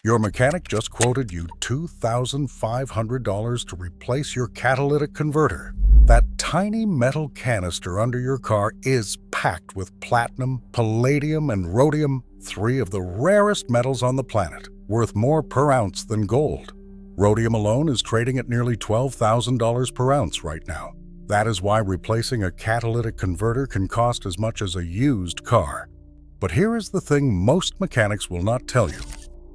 Your mechanic just quoted you $2,500 to replace your catalytic converter. That tiny metal canister under your car is packed with platinum, palladium, and rhodium, three of the rarest metals on the planet, worth more per ounce than gold. Rhodium alone is trading at nearly $12,000 per ounce right now. That is why replacing a catalytic converter can cost as much as a used car. But here is the thing most mechanics will not tell you.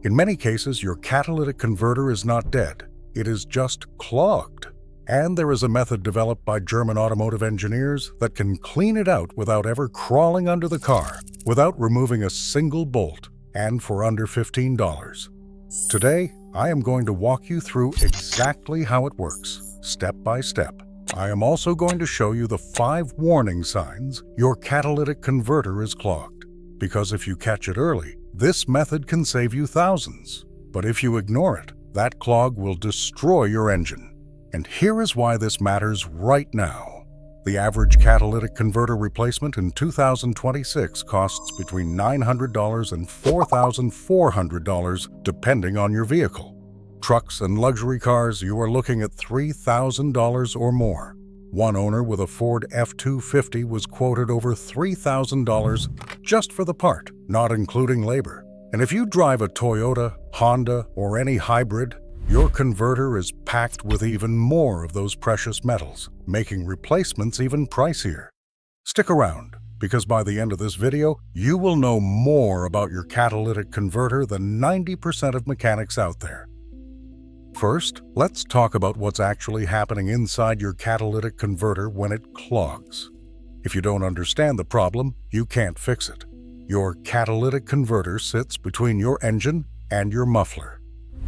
In many cases, your catalytic converter is not dead. It is just clogged. And there is a method developed by German automotive engineers that can clean it out without ever crawling under the car, without removing a single bolt, and for under $15. Today, I am going to walk you through exactly how it works, step by step. I am also going to show you the 5 warning signs your catalytic converter is clogged. Because if you catch it early, this method can save you thousands. But if you ignore it, that clog will destroy your engine. And here is why this matters right now. The average catalytic converter replacement in 2026 costs between $900 and $4,400 depending on your vehicle. Trucks and luxury cars, you are looking at $3,000 or more. One owner with a Ford F-250 was quoted over $3,000 just for the part, not including labor. And if you drive a Toyota, Honda, or any hybrid, your converter is packed with even more of those precious metals, making replacements even pricier. Stick around, because by the end of this video, you will know more about your catalytic converter than 90% of mechanics out there. First, let's talk about what's actually happening inside your catalytic converter when it clogs. If you don't understand the problem, you can't fix it. Your catalytic converter sits between your engine and your muffler.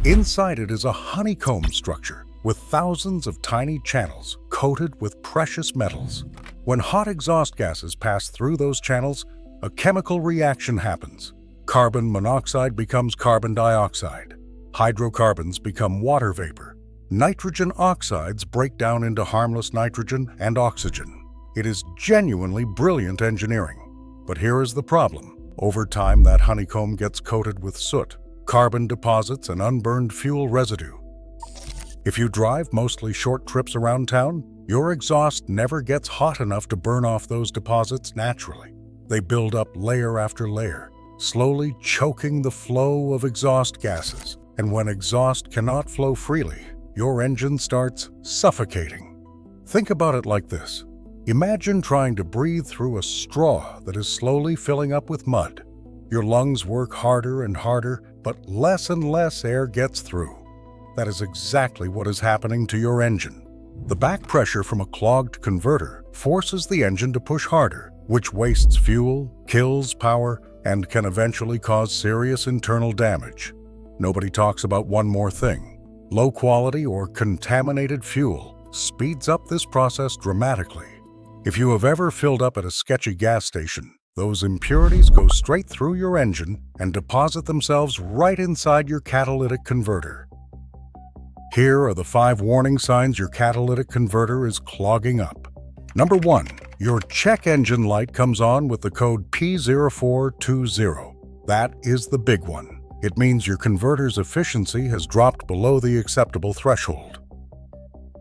Inside it is a honeycomb structure with thousands of tiny channels coated with precious metals. When hot exhaust gases pass through those channels, a chemical reaction happens. Carbon monoxide becomes carbon dioxide. Hydrocarbons become water vapor. Nitrogen oxides break down into harmless nitrogen and oxygen. It is genuinely brilliant engineering. But here is the problem. Over time, that honeycomb gets coated with soot, carbon deposits, and unburned fuel residue. If you drive mostly short trips around town, your exhaust never gets hot enough to burn off those deposits naturally. They build up layer after layer, slowly choking the flow of exhaust gases. And when exhaust cannot flow freely, your engine starts suffocating. Think about it like this. Imagine trying to breathe through a straw that is slowly filling up with mud. Your lungs work harder and harder, but less and less air gets through. That is exactly what is happening to your engine. The back pressure from a clogged converter forces the engine to push harder, which wastes fuel, kills power, and can eventually cause serious internal damage. Nobody talks about one more thing. Low quality or contaminated fuel speeds up this process dramatically. If you have ever filled up at a sketchy gas station, those impurities go straight through your engine and deposit themselves right inside your catalytic converter. Here are the 5 warning signs your catalytic converter is clogging up. Number 1. Your check engine light comes on with the code P0420. That is the big one. It means your converter's efficiency has dropped below the acceptable threshold.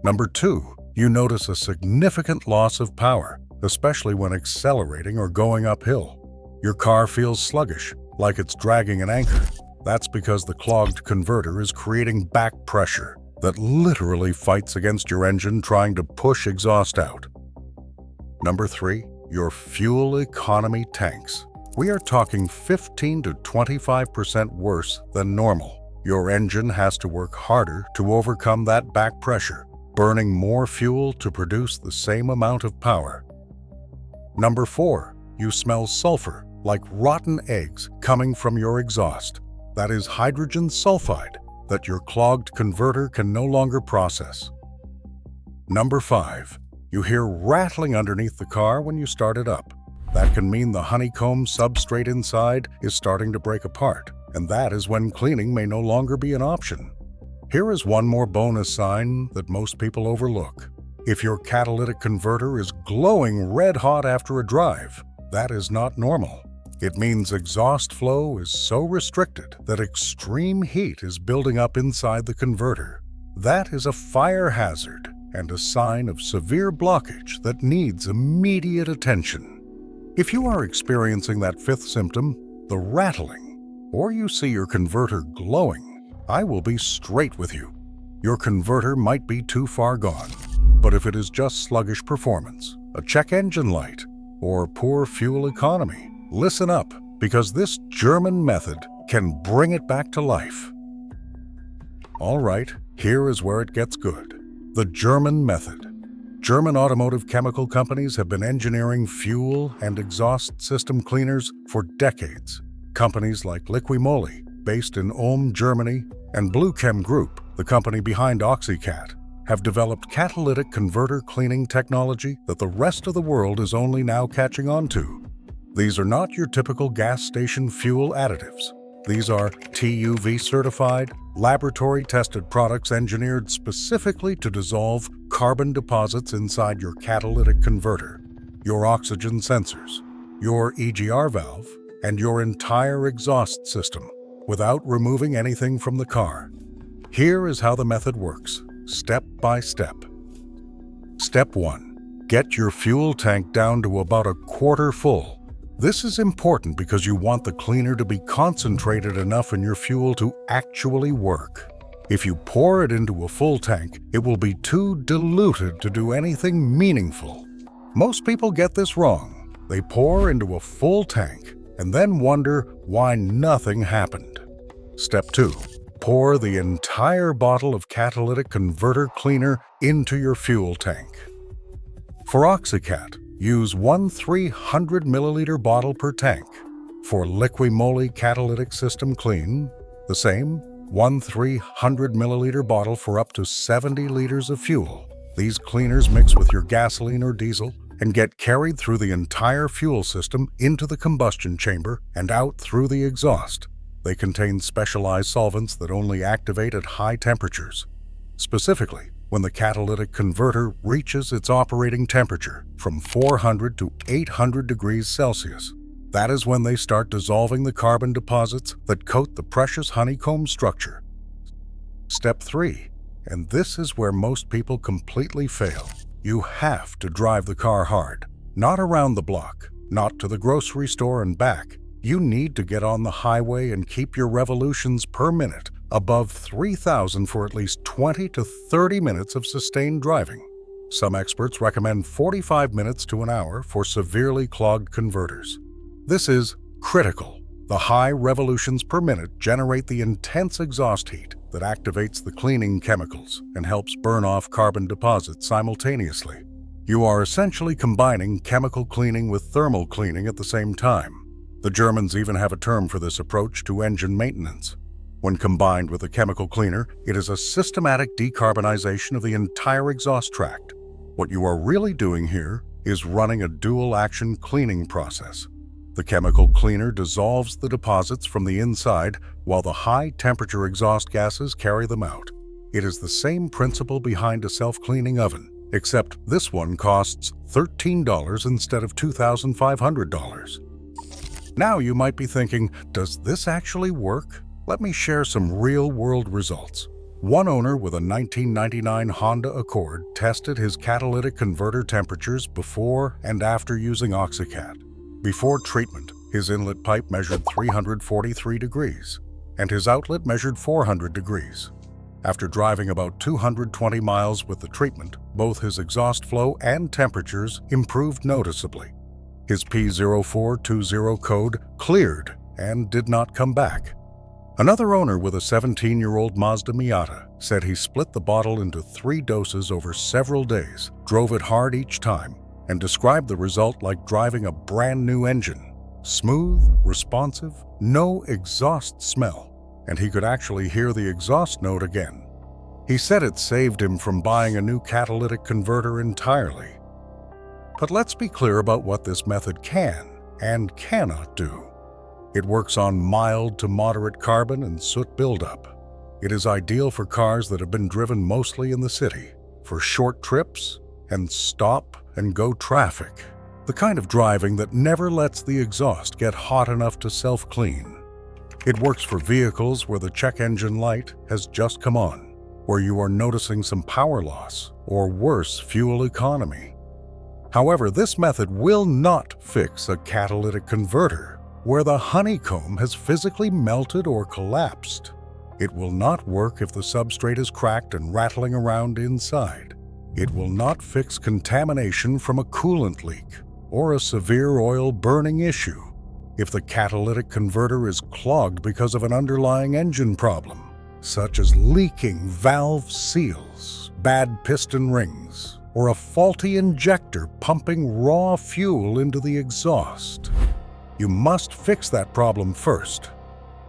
Number 2. You notice a significant loss of power, especially when accelerating or going uphill. Your car feels sluggish, like it's dragging an anchor. That's because the clogged converter is creating back pressure that literally fights against your engine trying to push exhaust out. Number 3. Your fuel economy tanks. We are talking 15 to 25% worse than normal. Your engine has to work harder to overcome that back pressure, burning more fuel to produce the same amount of power. Number 4. You smell sulfur, like rotten eggs, coming from your exhaust. That is hydrogen sulfide that your clogged converter can no longer process. Number 5. You hear rattling underneath the car when you start it up. That can mean the honeycomb substrate inside is starting to break apart, and that is when cleaning may no longer be an option. Here is one more bonus sign that most people overlook. If your catalytic converter is glowing red hot after a drive, that is not normal. It means exhaust flow is so restricted that extreme heat is building up inside the converter. That is a fire hazard and a sign of severe blockage that needs immediate attention. If you are experiencing that fifth symptom, the rattling, or you see your converter glowing, I will be straight with you. Your converter might be too far gone, but if it is just sluggish performance, a check engine light, or poor fuel economy, listen up, because this German method can bring it back to life. All right, here is where it gets good. The German method. German automotive chemical companies have been engineering fuel and exhaust system cleaners for decades. Companies like Liquimoli, based in Ulm, Germany, and Blue Chem Group, the company behind OxyCat, have developed catalytic converter cleaning technology that the rest of the world is only now catching on to. These are not your typical gas station fuel additives. These are TUV-certified, laboratory-tested products engineered specifically to dissolve carbon deposits inside your catalytic converter, your oxygen sensors, your EGR valve, and your entire exhaust system, without removing anything from the car. Here is how the method works, step by step. Step 1. Get your fuel tank down to about a quarter full. This is important because you want the cleaner to be concentrated enough in your fuel to actually work. If you pour it into a full tank, it will be too diluted to do anything meaningful. Most people get this wrong. They pour into a full tank and then wonder why nothing happened. Step 2. Pour the entire bottle of catalytic converter cleaner into your fuel tank. For OxyCat, use 1 300 milliliter bottle per tank. For Liquimoli Catalytic System Clean, the same 1 300 milliliter bottle for up to 70 liters of fuel. These cleaners mix with your gasoline or diesel and get carried through the entire fuel system into the combustion chamber and out through the exhaust. They contain specialized solvents that only activate at high temperatures. Specifically, when the catalytic converter reaches its operating temperature from 400 to 800 degrees Celsius. That is when they start dissolving the carbon deposits that coat the precious honeycomb structure. Step 3, and this is where most people completely fail. You have to drive the car hard, not around the block, not to the grocery store and back. You need to get on the highway and keep your revolutions per minute above 3,000 for at least 20 to 30 minutes of sustained driving. Some experts recommend 45 minutes to an hour for severely clogged converters. This is critical. The high revolutions per minute generate the intense exhaust heat that activates the cleaning chemicals and helps burn off carbon deposits simultaneously. You are essentially combining chemical cleaning with thermal cleaning at the same time. The Germans even have a term for this approach to engine maintenance. When combined with a chemical cleaner, it is a systematic decarbonization of the entire exhaust tract. What you are really doing here is running a dual-action cleaning process. The chemical cleaner dissolves the deposits from the inside while the high-temperature exhaust gases carry them out. It is the same principle behind a self-cleaning oven, except this one costs $13 instead of $2,500. Now you might be thinking, does this actually work? Let me share some real-world results. One owner with a 1999 Honda Accord tested his catalytic converter temperatures before and after using OxyCat. Before treatment, his inlet pipe measured 343 degrees, and his outlet measured 400 degrees. After driving about 220 miles with the treatment, both his exhaust flow and temperatures improved noticeably. His P0420 code cleared and did not come back. Another owner with a 17-year-old Mazda Miata said he split the bottle into 3 doses over several days, drove it hard each time, and described the result like driving a brand new engine. Smooth, responsive, no exhaust smell, and he could actually hear the exhaust note again. He said it saved him from buying a new catalytic converter entirely. But let's be clear about what this method can and cannot do. It works on mild to moderate carbon and soot buildup. It is ideal for cars that have been driven mostly in the city, for short trips, and stop-and-go traffic. The kind of driving that never lets the exhaust get hot enough to self-clean. It works for vehicles where the check engine light has just come on, where you are noticing some power loss or worse, fuel economy. However, this method will not fix a catalytic converter where the honeycomb has physically melted or collapsed. It will not work if the substrate is cracked and rattling around inside. It will not fix contamination from a coolant leak or a severe oil burning issue if the catalytic converter is clogged because of an underlying engine problem, such as leaking valve seals, bad piston rings, or a faulty injector pumping raw fuel into the exhaust. You must fix that problem first.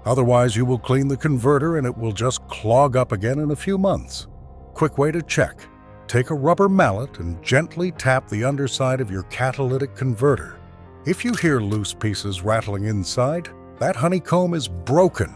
Otherwise, you will clean the converter and it will just clog up again in a few months. Quick way to check. Take a rubber mallet and gently tap the underside of your catalytic converter. If you hear loose pieces rattling inside, that honeycomb is broken,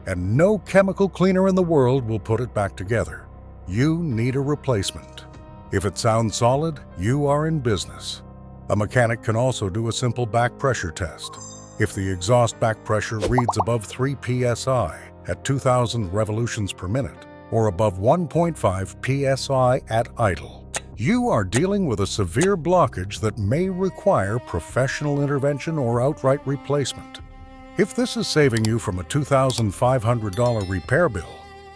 and no chemical cleaner in the world will put it back together. You need a replacement. If it sounds solid, you are in business. A mechanic can also do a simple back pressure test. If the exhaust back pressure reads above 3 psi at 2,000 revolutions per minute, or above 1.5 psi at idle, you are dealing with a severe blockage that may require professional intervention or outright replacement. If this is saving you from a $2,500 repair bill,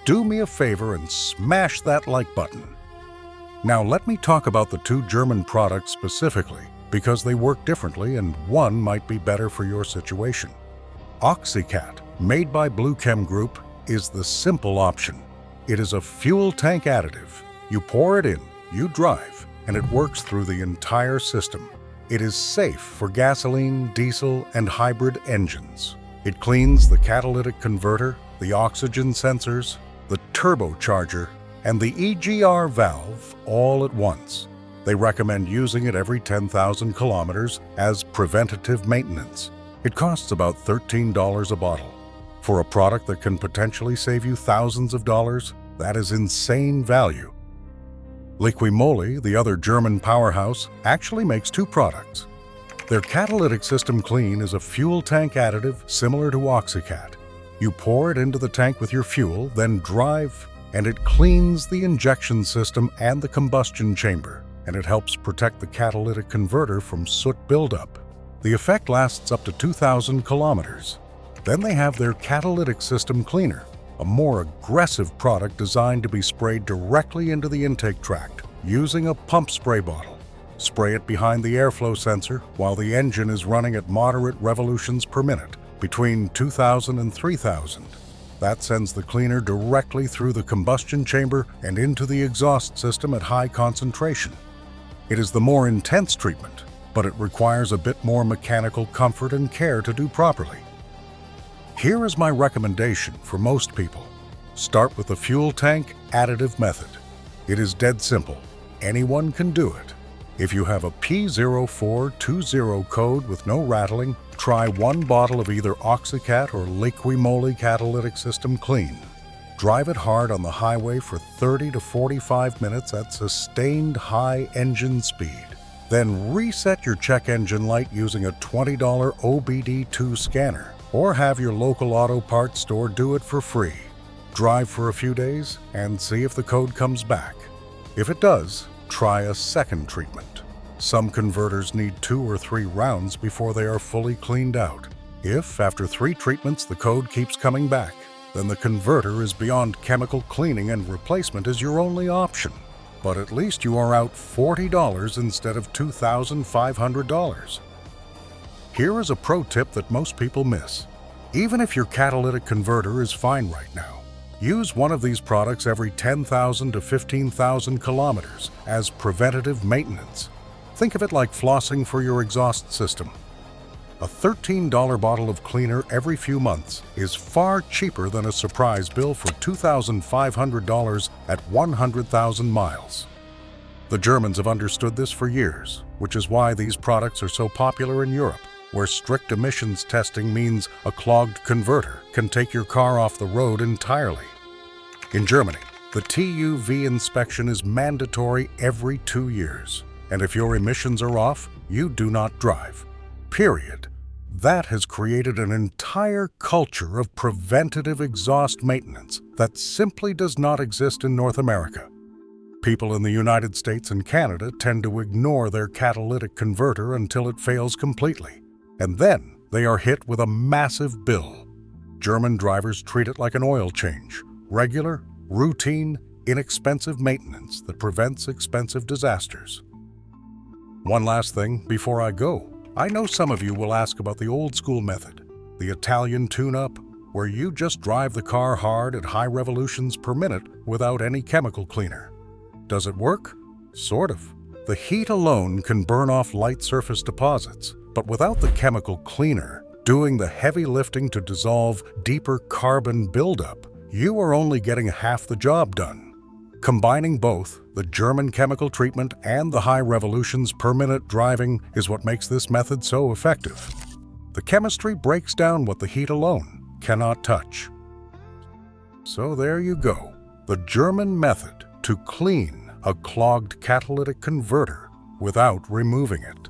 do me a favor and smash that like button. Now let me talk about the two German products specifically, because they work differently and one might be better for your situation. Oxycat, made by Blue Chem Group, is the simple option. It is a fuel tank additive. You pour it in, you drive, and it works through the entire system. It is safe for gasoline, diesel, and hybrid engines. It cleans the catalytic converter, the oxygen sensors, the turbocharger, and the EGR valve all at once. They recommend using it every 10,000 kilometers as preventative maintenance. It costs about $13 a bottle. For a product that can potentially save you thousands of dollars, that is insane value. Liquimoli, the other German powerhouse, actually makes two products. Their Catalytic System Clean is a fuel tank additive similar to Oxycat. You pour it into the tank with your fuel, then drive, and it cleans the injection system and the combustion chamber, and it helps protect the catalytic converter from soot buildup. The effect lasts up to 2,000 kilometers. Then they have their Catalytic System Cleaner, a more aggressive product designed to be sprayed directly into the intake tract using a pump spray bottle. Spray it behind the airflow sensor while the engine is running at moderate revolutions per minute, between 2,000 and 3,000. That sends the cleaner directly through the combustion chamber and into the exhaust system at high concentration. It is the more intense treatment, but it requires a bit more mechanical comfort and care to do properly. Here is my recommendation for most people. Start with the fuel tank additive method. It is dead simple. Anyone can do it. If you have a P0420 code with no rattling, try one bottle of either Oxycat or Liquimoli Catalytic System Clean. Drive it hard on the highway for 30 to 45 minutes at sustained high engine speed. Then reset your check engine light using a $20 OBD2 scanner, or have your local auto parts store do it for free. Drive for a few days and see if the code comes back. If it does, try a second treatment. Some converters need 2 or 3 rounds before they are fully cleaned out. If, after 3 treatments, the code keeps coming back, then the converter is beyond chemical cleaning and replacement is your only option. But at least you are out $40 instead of $2,500. Here is a pro tip that most people miss. Even if your catalytic converter is fine right now, use one of these products every 10,000 to 15,000 kilometers as preventative maintenance. Think of it like flossing for your exhaust system. A $13 bottle of cleaner every few months is far cheaper than a surprise bill for $2,500 at 100,000 miles. The Germans have understood this for years, which is why these products are so popular in Europe, where strict emissions testing means a clogged converter can take your car off the road entirely. In Germany, the TÜV inspection is mandatory every 2 years, and if your emissions are off, you do not drive. Period. That has created an entire culture of preventative exhaust maintenance that simply does not exist in North America. People in the United States and Canada tend to ignore their catalytic converter until it fails completely, and then they are hit with a massive bill. German drivers treat it like an oil change, regular, routine, inexpensive maintenance that prevents expensive disasters. One last thing before I go. I know some of you will ask about the old school method, the Italian tune-up, where you just drive the car hard at high revolutions per minute without any chemical cleaner. Does it work? Sort of. The heat alone can burn off light surface deposits, but without the chemical cleaner doing the heavy lifting to dissolve deeper carbon buildup, you are only getting half the job done. Combining both, the German chemical treatment and the high revolutions per minute driving is what makes this method so effective. The chemistry breaks down what the heat alone cannot touch. So there you go, the German method to clean a clogged catalytic converter without removing it.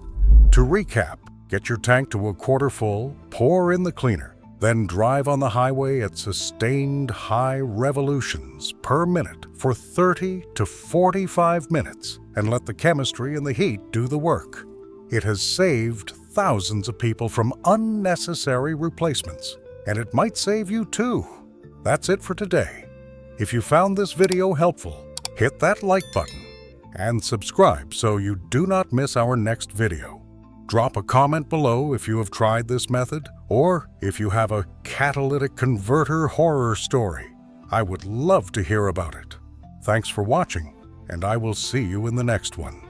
To recap, get your tank to a quarter full, pour in the cleaner, then drive on the highway at sustained high revolutions per minute for 30 to 45 minutes and let the chemistry and the heat do the work. It has saved thousands of people from unnecessary replacements, and it might save you too. That's it for today. If you found this video helpful, hit that like button and subscribe so you do not miss our next video. Drop a comment below if you have tried this method or if you have a catalytic converter horror story. I would love to hear about it. Thanks for watching, and I will see you in the next one.